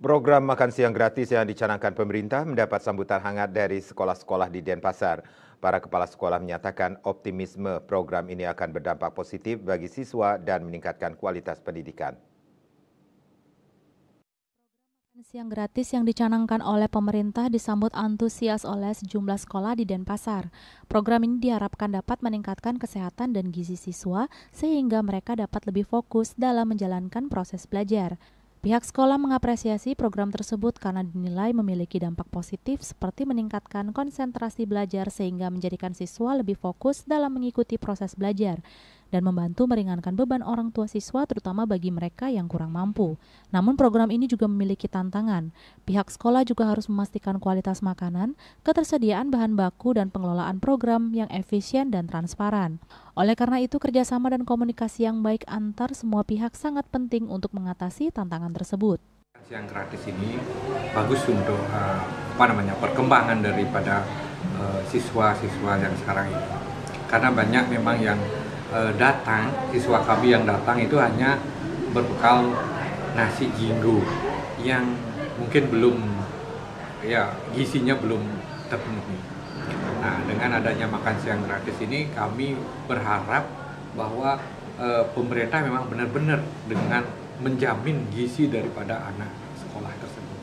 Program makan siang gratis yang dicanangkan pemerintah mendapat sambutan hangat dari sekolah-sekolah di Denpasar. Para kepala sekolah menyatakan optimisme program ini akan berdampak positif bagi siswa dan meningkatkan kualitas pendidikan. Makan siang gratis yang dicanangkan oleh pemerintah disambut antusias oleh sejumlah sekolah di Denpasar. Program ini diharapkan dapat meningkatkan kesehatan dan gizi siswa sehingga mereka dapat lebih fokus dalam menjalankan proses belajar. Pihak sekolah mengapresiasi program tersebut karena dinilai memiliki dampak positif seperti meningkatkan konsentrasi belajar sehingga menjadikan siswa lebih fokus dalam mengikuti proses belajar dan membantu meringankan beban orang tua siswa terutama bagi mereka yang kurang mampu. Namun program ini juga memiliki tantangan. Pihak sekolah juga harus memastikan kualitas makanan, ketersediaan bahan baku dan pengelolaan program yang efisien dan transparan. Oleh karena itu, kerjasama dan komunikasi yang baik antar semua pihak sangat penting untuk mengatasi tantangan tersebut. Yang gratis ini bagus untuk perkembangan daripada siswa-siswa yang sekarang ini. Karena banyak memang yang datang, siswa kami yang datang itu hanya berbekal nasi jinggo yang mungkin belum, gizinya belum terpenuhi. Nah, dengan adanya makan siang gratis ini kami berharap bahwa pemerintah memang benar-benar dengan menjamin gizi daripada anak sekolah tersebut.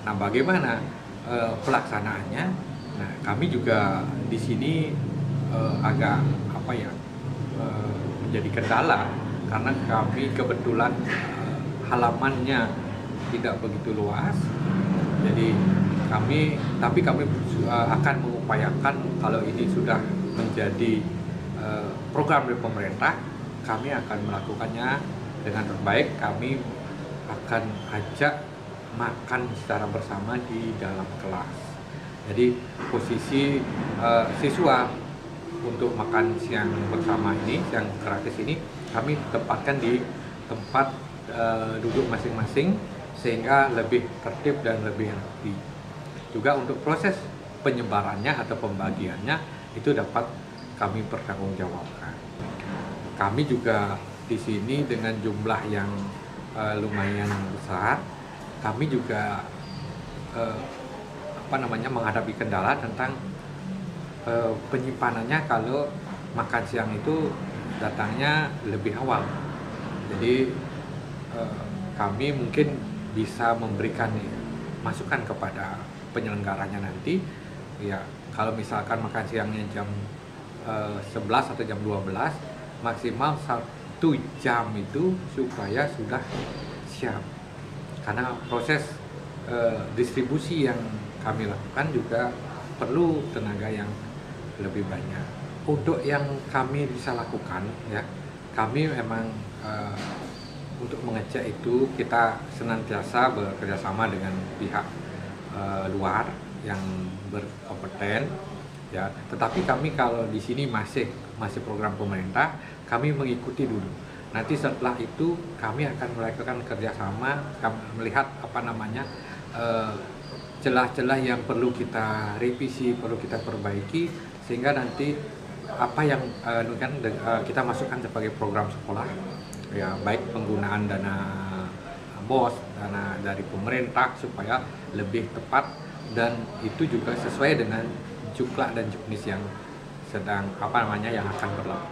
Nah, bagaimana pelaksanaannya? Nah, kami juga di sini agak menjadi kendala karena kami kebetulan halamannya tidak begitu luas. Jadi kami akan mengupayakan kalau ini sudah menjadi program dari pemerintah, kami akan melakukannya dengan terbaik. Kami akan ajak makan secara bersama di dalam kelas. Jadi posisi siswa untuk makan siang bersama ini, siang gratis ini, kami tempatkan di tempat duduk masing-masing sehingga lebih tertib dan lebih rapi. Juga untuk proses penyebarannya atau pembagiannya itu dapat kami pertanggungjawabkan. Kami juga di sini dengan jumlah yang lumayan besar, kami juga menghadapi kendala tentang penyimpanannya kalau makan siang itu datangnya lebih awal. Jadi kami mungkin bisa memberikan masukan kepada penyelenggaranya nanti, ya kalau misalkan makan siangnya jam 11 atau jam 12, maksimal 1 jam itu supaya sudah siap. Karena proses distribusi yang kami lakukan juga perlu tenaga yang lebih banyak. Untuk yang kami bisa lakukan, ya kami memang untuk mengecek itu kita senantiasa bekerjasama dengan pihak luar yang berkompeten, ya. Tetapi kami kalau di sini masih program pemerintah, kami mengikuti dulu. Nanti setelah itu kami akan melakukan kerjasama, melihat celah-celah yang perlu kita revisi, perlu kita perbaiki, sehingga nanti apa yang kita masukkan sebagai program sekolah, ya baik penggunaan dana BOS, dana dari pemerintah supaya lebih tepat dan itu juga sesuai dengan jumlah dan jenis yang yang akan berlaku.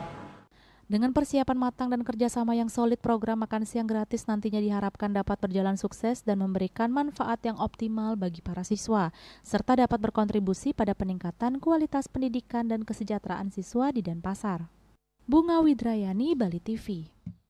Dengan persiapan matang dan kerjasama yang solid, program makan siang gratis nantinya diharapkan dapat berjalan sukses dan memberikan manfaat yang optimal bagi para siswa, serta dapat berkontribusi pada peningkatan kualitas pendidikan dan kesejahteraan siswa di Denpasar. Bunga Widrayani, Bali TV.